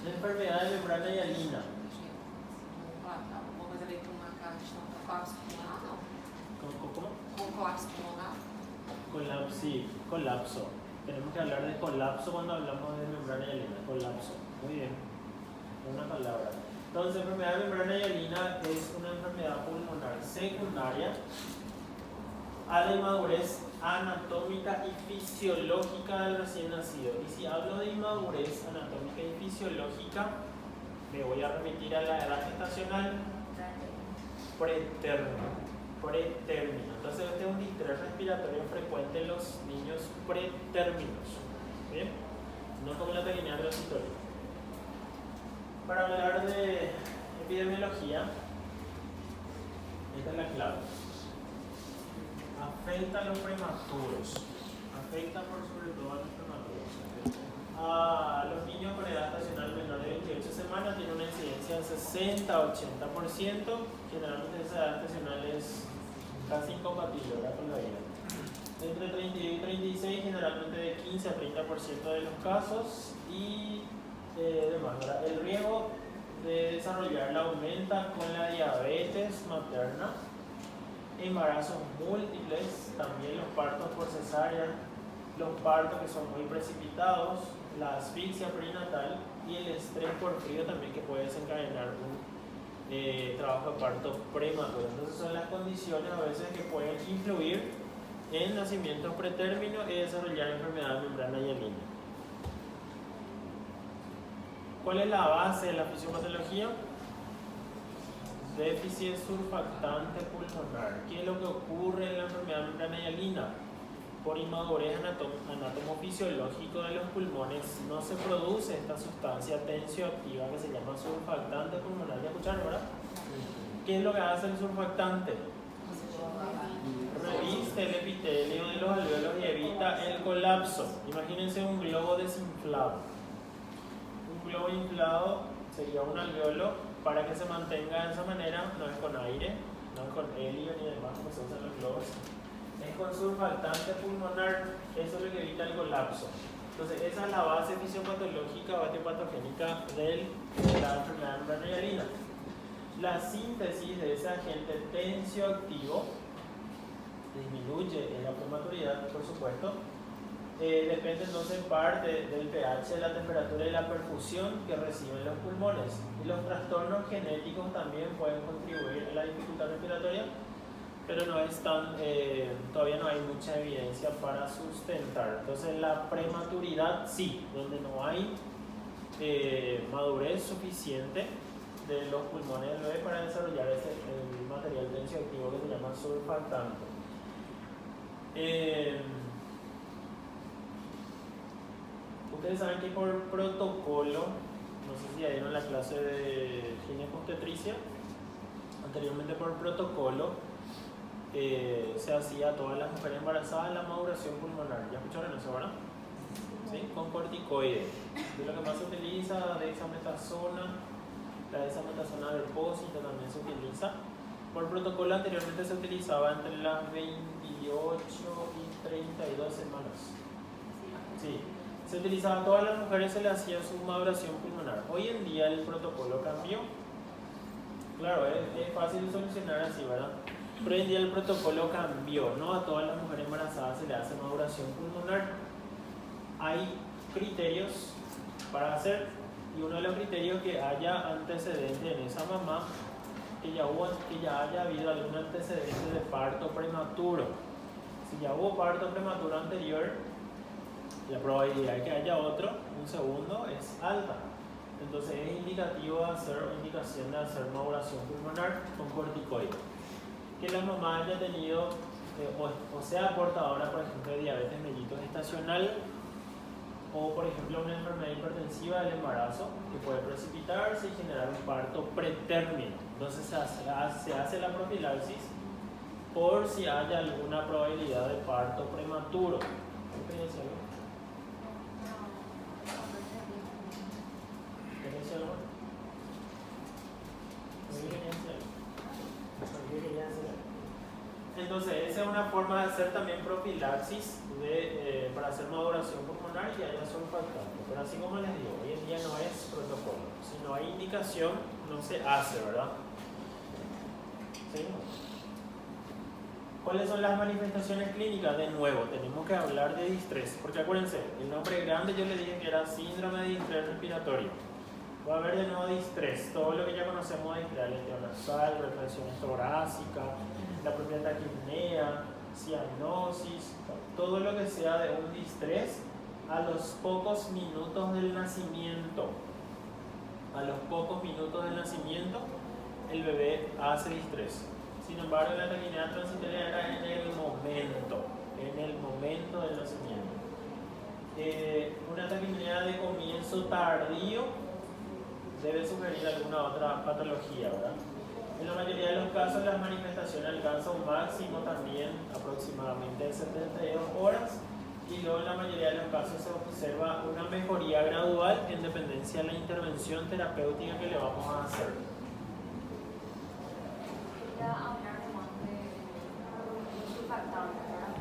La enfermedad de membrana hialina. Alguma coisa a ver com uma questão com colapso pulmonar, não? ¿Cómo? Com colapso pulmonar? Sí, colapso. Tenemos que hablar de colapso cuando hablamos de membrana hialina. Colapso. Muy bien. Una palabra. Entonces, enfermedad de membrana hialina es una enfermedad pulmonar secundaria a la inmadurez anatómica y fisiológica del recién nacido. Y si hablo de inmadurez anatómica y fisiológica, me voy a remitir a la edad gestacional pretérmino. Entonces, este es un distrés respiratorio frecuente en los niños pretérminos. ¿Bien? No como la pequeña transitoria. Para hablar de epidemiología, esta es la clave. Afecta a los prematuros. Afecta por sobre todo a los prematuros. A los niños con edad estacional menor de 28 semanas tiene una incidencia del 60-80%. Generalmente esa edad estacional es casi incompatible, ¿verdad?, con la vida. Entre 32 y 36, generalmente de 15 a 30% de los casos. Y demás, ¿verdad? El riesgo de desarrollarla aumenta con la diabetes materna, embarazos múltiples, también los partos por cesárea, los partos que son muy precipitados, la asfixia perinatal y el estrés por frío también, que puede desencadenar un trabajo de parto prematuro. Entonces son las condiciones a veces que pueden influir en nacimientos pretérminos y desarrollar enfermedad de membrana hialina. ¿Cuál es la base de la fisiopatología? Déficit surfactante pulmonar. ¿Qué es lo que ocurre en la enfermedad de membrana hialina? Por inmadurez anatomofisiológico de los pulmones no se produce esta sustancia tensioactiva que se llama surfactante pulmonar. ¿Ya escucharon, verdad? ¿Qué es lo que hace el surfactante? Reviste el epitelio de los alvéolos y evita el colapso. Imagínense un globo desinflado. Un globo inflado sería un alvéolo. Para que se mantenga de esa manera, no es con aire, no es con helio ni demás como se usan los globos, es con surfactante pulmonar. Eso es lo que evita el colapso. Entonces esa es la base fisiopatológica o etiopatogénica de la enfermedad de membrana hialina. La síntesis de ese agente tensioactivo disminuye la prematuridad, por supuesto. Depende entonces en parte del pH, de la temperatura y la perfusión que reciben los pulmones. Y los trastornos genéticos también pueden contribuir a la dificultad respiratoria, pero no es tan, todavía no hay mucha evidencia para sustentar. Entonces la prematuridad sí, donde no hay madurez suficiente de los pulmones del bebé para desarrollar el material tensioactivo que se llama surfactante. Ustedes saben que por protocolo, no sé si ya dieron la clase de ginecobstetricia, anteriormente por protocolo se hacía a todas las mujeres embarazadas la maduración pulmonar. ¿Ya escucharon eso, verdad? ¿Sí? Con corticoides. Es lo que más se utiliza, dexametasona, la dexametasona de depósito también se utiliza. Por protocolo anteriormente se utilizaba entre las 28 y 32 semanas. Sí. Se utilizaba a todas las mujeres, se le hacía su maduración pulmonar. Hoy en día el protocolo cambió. Claro, es fácil de solucionar así, ¿verdad? Pero hoy en día el protocolo cambió. No a todas las mujeres embarazadas se le hace maduración pulmonar. Hay criterios para hacer, y uno de los criterios que haya antecedentes en esa mamá, que ya haya habido algún antecedente de parto prematuro. Si ya hubo parto prematuro anterior, la probabilidad de que haya otro, un segundo, es alta. Entonces es indicativo indicación de hacer maduración pulmonar con corticoides. Que la mamá haya tenido, o sea portadora, por ejemplo, de diabetes mellitus gestacional, o por ejemplo una enfermedad hipertensiva del embarazo, que puede precipitarse y generar un parto pretérmino. Entonces se hace la profilaxis por si haya alguna probabilidad de parto prematuro. ¿Qué quería decir? Entonces esa es una forma de hacer también profilaxis para hacer maduración pulmonar y haya surfactante. Pero así como les digo, hoy en día no es protocolo. Si no hay indicación, no se hace, ¿verdad? ¿Seguimos? ¿Cuáles son las manifestaciones clínicas? De nuevo, tenemos que hablar de distrés. Porque acuérdense, el nombre grande yo le dije que era síndrome de distrés respiratorio. Va a haber de nuevo distrés, todo lo que ya conocemos de distrés, aleteo nasal, retracción torácica, la propia taquipnea, cianosis, todo lo que sea de un distrés a los pocos minutos del nacimiento. A los pocos minutos del nacimiento, el bebé hace distrés. Sin embargo, la taquipnea transitoria era en el momento del nacimiento. Una taquipnea de comienzo tardío debe sugerir alguna otra patología, ¿verdad? En la mayoría de los casos, las manifestaciones alcanzan un máximo también aproximadamente de 72 horas y luego en la mayoría de los casos se observa una mejoría gradual en dependencia de la intervención terapéutica que le vamos a hacer. Quería hablar más de surfactante, ¿verdad?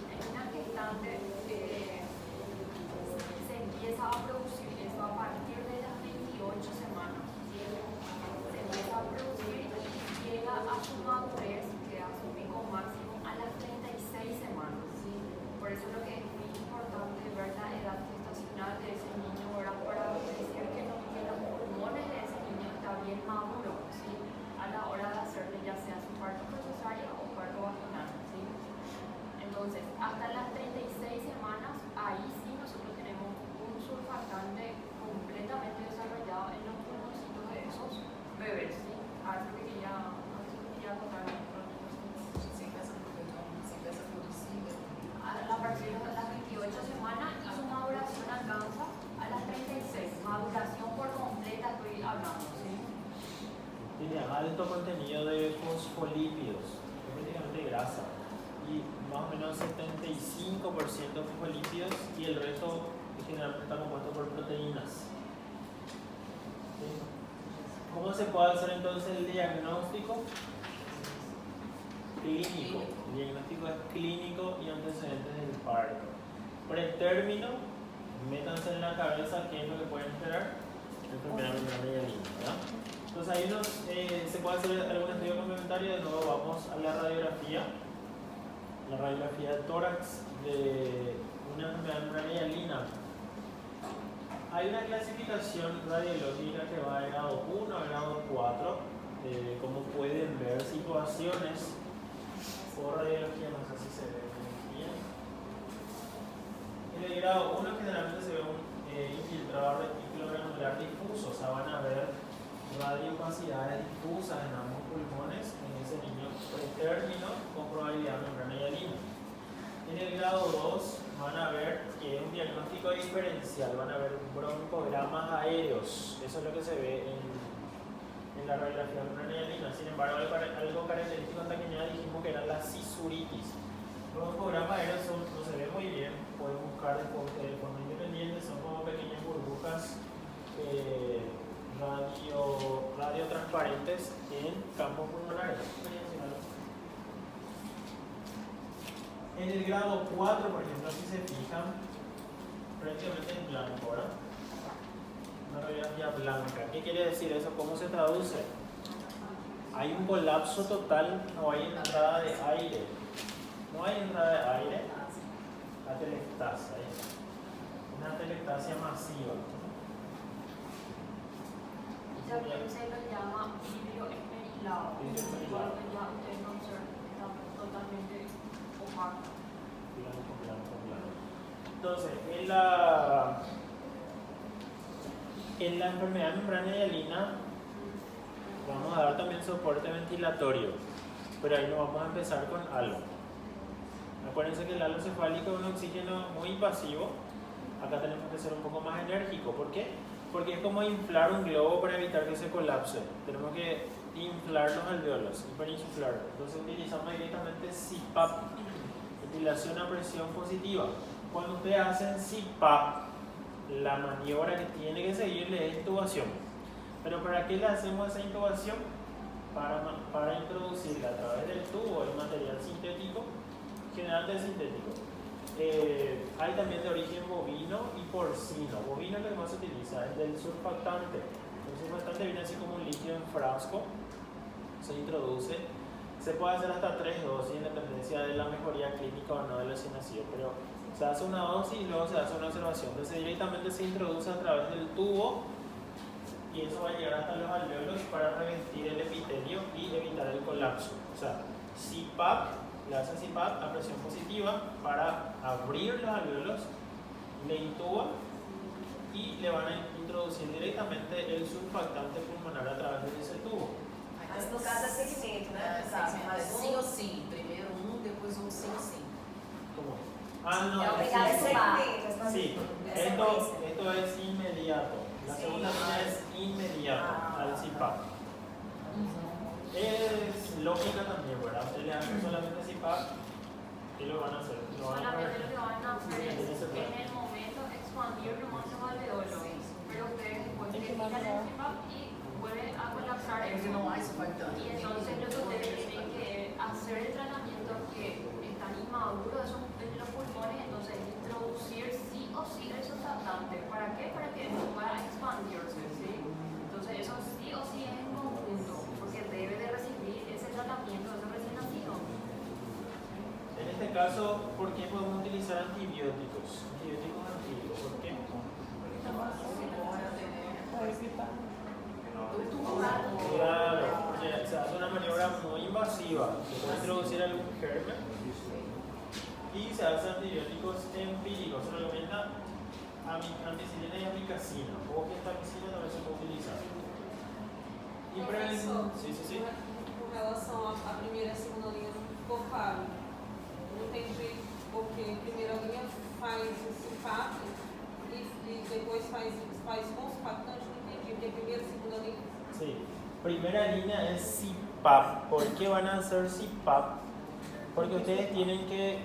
En una gestante se empieza a producir eso a partir de las 28 semanas. ¿Sí? Se empieza a producir y llega a su madurez, que a su pico máximo, a las 36 semanas. ¿Sí? Por eso lo que es muy importante ver la edad gestacional de ese niño, ¿verdad? Para decir que los pulmones de ese niño están bien maduros, ¿sí? A la hora de hacerle ya sea su parto por cesárea o parto vaginal, ¿sí? Entonces, hasta las 36 semanas, ahí sí nosotros tenemos un surfactante completamente desarrollado en los pulmoncitos de esos bebés, ¿sí? Algo que quería contar. A partir de las 28 semanas y su maduración alcanza a las 36. Maduración por completa estoy hablando, ¿sí? Tiene alto contenido de fosfolípidos, prácticamente grasa, y más o menos 75% fosfolípidos y el resto generalmente está compuesto por proteínas. ¿Sí? ¿Cómo se puede hacer entonces el diagnóstico? Clínico. El diagnóstico es clínico y antecedentes del parto. Por el término, métanse en la cabeza qué es lo que pueden esperar. Enfermedad membrana, ¿verdad? Entonces ahí se puede hacer algún estudio complementario. De nuevo vamos a la radiografía del tórax de una enfermedad membrana. Hay una clasificación radiológica que va de grado 1 a grado 4. Como pueden ver, situaciones por radiología, no sé si se ve bien. En el grado 1 generalmente se ve un infiltrado retículo granular difuso, o sea, van a ver radiopacidades difusas en ambos pulmones en ese niño pretérmino con probabilidad membrana hialina. En el grado 2 van a ver que es un diagnóstico diferencial, van a ver broncogramas aéreos, eso es lo que se ve en la radiografía membrana hialina. Sin embargo, algo característico en taquipnea dijimos que era la cisuritis. Broncogramas aéreos no se ve muy bien, pueden buscar de forma independiente, son como pequeñas burbujas radiotransparentes en campos pulmonares. En el grado 4, por ejemplo, si se fijan, prácticamente en blanco, ¿verdad? Una radiografía blanca. ¿Qué quiere decir eso? ¿Cómo se traduce? Hay un colapso total, no hay entrada de aire. No hay entrada de aire, atelectasia. Una atelectasia masiva. También se lo llama vidrio esmerilado. Ya ustedes no observan, está totalmente opaco. Blanco. Entonces, en la enfermedad membrana hialina vamos a dar también soporte ventilatorio, pero ahí no vamos a empezar con halo. Acuérdense que el halo cefálico es un oxígeno muy pasivo. Acá tenemos que ser un poco más enérgico. ¿Por qué? Porque es como inflar un globo para evitar que se colapse. Tenemos que inflar los alveolos, hiperinsuflar. Entonces utilizamos directamente CPAP, ventilación a presión positiva. Cuando ustedes hacen CPAP, la maniobra que tiene que seguirle es intubación. ¿Pero para qué le hacemos esa intubación? Para introducirla a través del tubo el material sintético, generalmente sintético, Hay también de origen bovino y porcino. Bovino es lo que más se utiliza, es del surfactante. El surfactante viene así como un líquido en frasco, se introduce. Se puede hacer hasta 3 dosis en dependencia de la mejoría clínica o no del recién nacido, pero se hace una dosis y luego se hace una observación. Entonces directamente se introduce a través del tubo y eso va a llegar hasta los alvéolos para revestir el epitelio y evitar el colapso. O sea, CPAP, le hacen CPAP a presión positiva para abrir los alvéolos, le intuban y le van a introducir directamente el surfactante pulmonar a través de ese tubo. Mas no caso é segmento, né? Mas sim ou sim. Primeiro depois sim ou sim. ¿Cómo? Ah, no, É obrigado a sí, segmento. sí. Esto es inmediato. La segunda línea es inmediato al CPAP. Es lógica también, ¿verdad? Ustedes le hacen solamente CPAP y lo van a hacer. Lo van a Solamente lo poner. que van a hacer es en el momento expandir nomás los alveolos, pero ustedes después terminan el CPAP y vuelven a colapsar Porque eso. não há surfactante. Y entonces lo que ustedes tienen que hacer el tratamiento que están inmaduros en los pulmones, entonces introducir sí o sí el surfactante. ¿Para qué? Para que no pueda expandirse, ¿sí? Entonces eso sí o sí es en conjunto, porque debe de recibir ese tratamiento de ese recién nacido. En este caso, ¿por qué podemos utilizar antibióticos? Antibióticos antiguos, ¿por qué? Claro, porque se hace una maniobra muy invasiva. Se puede introducir algún germen y se hacen antibióticos empíricos. Se recomienda ampicilina y amikacina. O que ampicilina también se puede utilizar. E Professor, sí. com relação à primeira e segunda linha, não ficou claro. Não entendi porque primeira linha faz o CPAP e depois faz com os surfactantes. Não entendi, porque primeira e segunda linha. Sí. Primera línea es CPAP. ¿Por qué van a hacer CPAP? Porque ustedes tienen que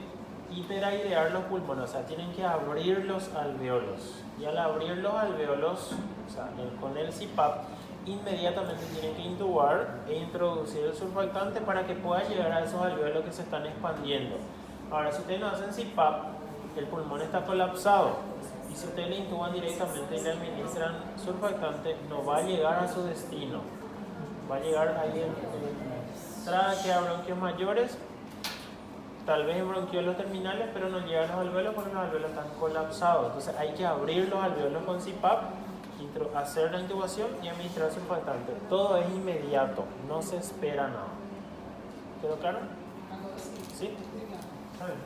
hiperairear los pulmones, o sea, tienen que abrir los alvéolos. Y al abrir los alvéolos, o sea, con el CPAP, inmediatamente tienen que intubar e introducir el surfactante para que pueda llegar a esos alvéolos que se están expandiendo. Ahora, si ustedes no hacen CPAP, el pulmón está colapsado. Y si ustedes le intuban directamente y le administran surfactante, no va a llegar a su destino. Va a llegar ahí en tráquea, bronquios mayores, tal vez en bronquiolos terminales, pero no llegan a los alvéolos porque los alvéolos están colapsados. Entonces hay que abrir los alvéolos con CPAP, hacer la intubación y administrar surfactante. Todo es inmediato, no se espera nada. ¿Quedó claro? Agora sim. ¿Sí? Obrigada. Está bien.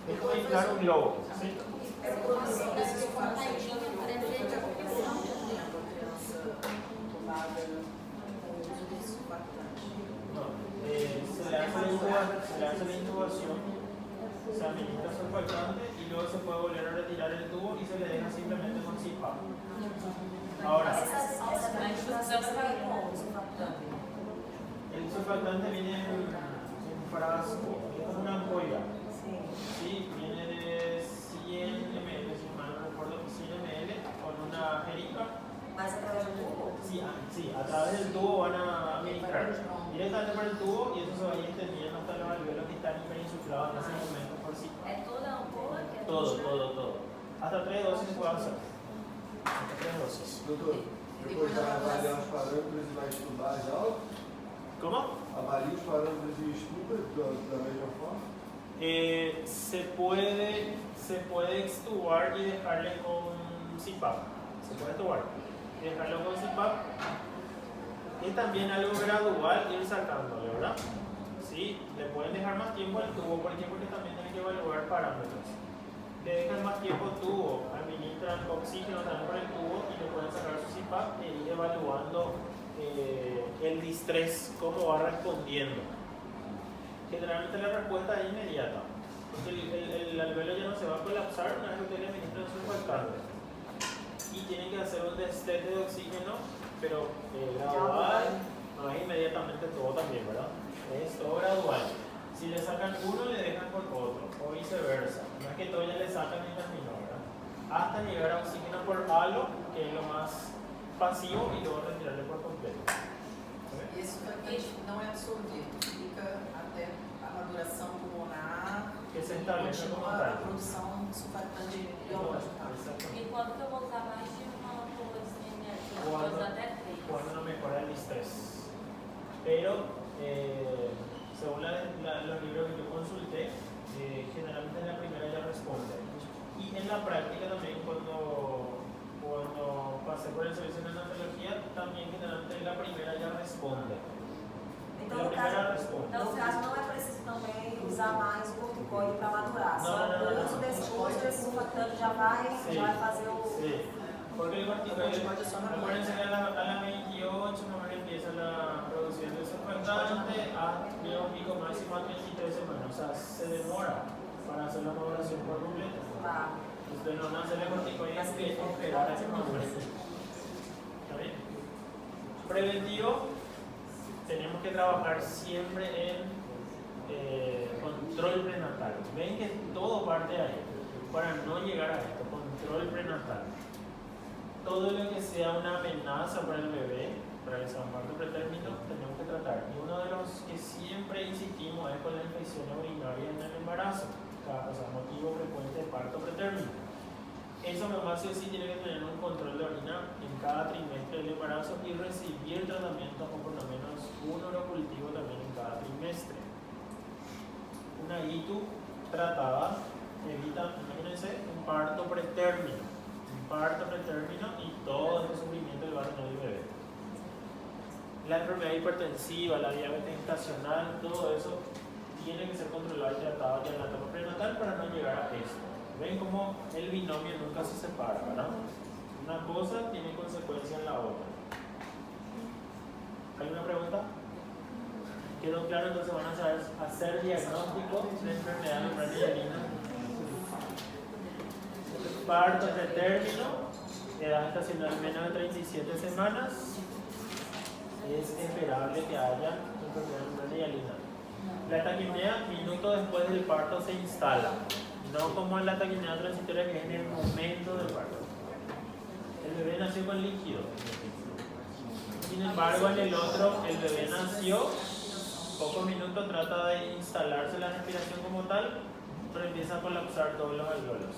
Es como inflar un globo. ¿Sí? É produção desse surfactante. Por exemplo, a criança tomada com o uso desse surfactante. No, se le hace la intubación, se administra surfactante y luego se puede volver a retirar el tubo y se le deja simplemente con CPAP. Ahora, Essa instrução vai com o surfactante. el surfactante viene en frasco, es como una ampolla. Sí, viene de 100 ml, si mal no recuerdo, 100 ml con una jeringa. Mas através do tubo? Sí, a través del tubo van a administrar directamente por el tubo y eso se va a ir extendiendo hasta los alvéolos que están hiperinsuflados en ese momento por sí. É toda a ampola que é Todo. Hasta 3 dosis se puede hacer. Hasta 3 dosis. Doutor, depois vai avaliar os parâmetros e vai estudar já? ¿Cómo? Avalia os parâmetros e estuda da mesma forma? Se puede extubar y dejarle con CPAP. Se puede extubar y dejarlo con CPAP. Es también algo gradual ir sacándole, ¿verdad? Sí, le pueden dejar más tiempo al tubo, ¿por qué? Porque también tienen que evaluar parámetros. Le dejan más tiempo al tubo, administran oxígeno también por el tubo y le pueden sacar su CPAP e ir evaluando el distrés, cómo va respondiendo. Generalmente la respuesta es inmediata, porque el alvéolo ya no se va a colapsar una vez que usted le administra el surfactante. Y tienen que hacer un destete de oxígeno, pero gradual, no es inmediatamente todo también, ¿verdad? Es todo gradual. Si le sacan uno, le dejan por otro, o viceversa. No es que todo ya le sacan y terminó, ¿verdad? Hasta llegar a oxígeno por halo, que es lo más pasivo, y luego retirarle por completo. E esse surfactante não é absorvido, fica até a maduração pulmonar que se establece como Continua a tal. produção surfactante biológica. Exactamente. E quando que eu vou usar mais de uma coisa genética? Eu vou Cuando, usar até 3. cuando no mejora el estrés. Pero, según los libros que yo consulté, generalmente en la primera ya responde. Y en la práctica también, cuando pasé por el servicio de neonatología, también generalmente en la primera ya responde. Então, La no primera caso, responde. no caso, não é preciso também usar mais o corticoide para maturar. Não, Só não, não, o não, uso não. desse surfactante já vai fazer o... Sí, porque el corticoide, corticoide son acuérdense que a la 28 más o menos empieza la producción de surfactante, llega un pico máximo a 23 semanas, o sea, se demora para hacer la maduración por completo. Tá. Entonces no hacerle corticoide es que esperar a que madure. ¿Está bien? Preventivo, tenemos que trabajar siempre en control prenatal. Ven que todo parte de ahí, para no llegar a esto, control prenatal. Todo lo que sea una amenaza para el bebé, para el parto pretérmino, tenemos que tratar. Y uno de los que siempre insistimos es con la infección urinaria en el embarazo, motivo frecuente de parto pretérmino. Eso mamá sí o sí tiene que tener un control de orina en cada trimestre del embarazo y recibir tratamiento con por lo menos un urocultivo también en cada trimestre. Una ITU tratada evita, imagínense, un parto pretérmino y todo ese sufrimiento que va a tener el bebé. La enfermedad hipertensiva, la diabetes gestacional, todo eso tiene que ser controlado y tratado ya en la etapa prenatal para no llegar a esto. Ven cómo el binomio nunca se separa, ¿verdad? Una cosa tiene consecuencia en la otra. ¿Alguna pregunta? ¿Quedó claro? Entonces van a saber hacer diagnóstico de enfermedad membrana. Parto pretérmino, edad estacional menos de 37 semanas, es esperable que haya enfermedad membrana. La taquipnea, minutos después del parto, se instala, no como en la taquipnea transitoria que es en el momento del parto. El bebé nació con líquido. Sin embargo, en el otro, el bebé nació, pocos minutos trata de instalarse la respiración como tal, pero empieza a colapsar todos los alvéolos.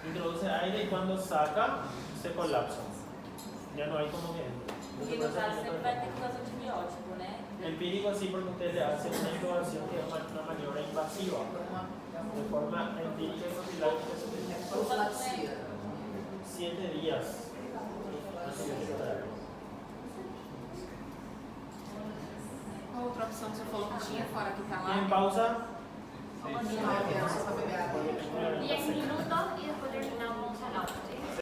Introduce aire y cuando saca, se colapsa. Ya no hay como que entra. E no caso sempre vai ter que usar antibiótico, né? Empírico sí, porque usted le hace una intubación que es una maniobra invasiva. De forma empírica y profiláctica se tiene Profilaxia. 7 días. Así es, claro. Qual outra opção você falou que tinha fora que tá lá? ¿Tienen pausa? Não, é só pra beber água. 10 minutos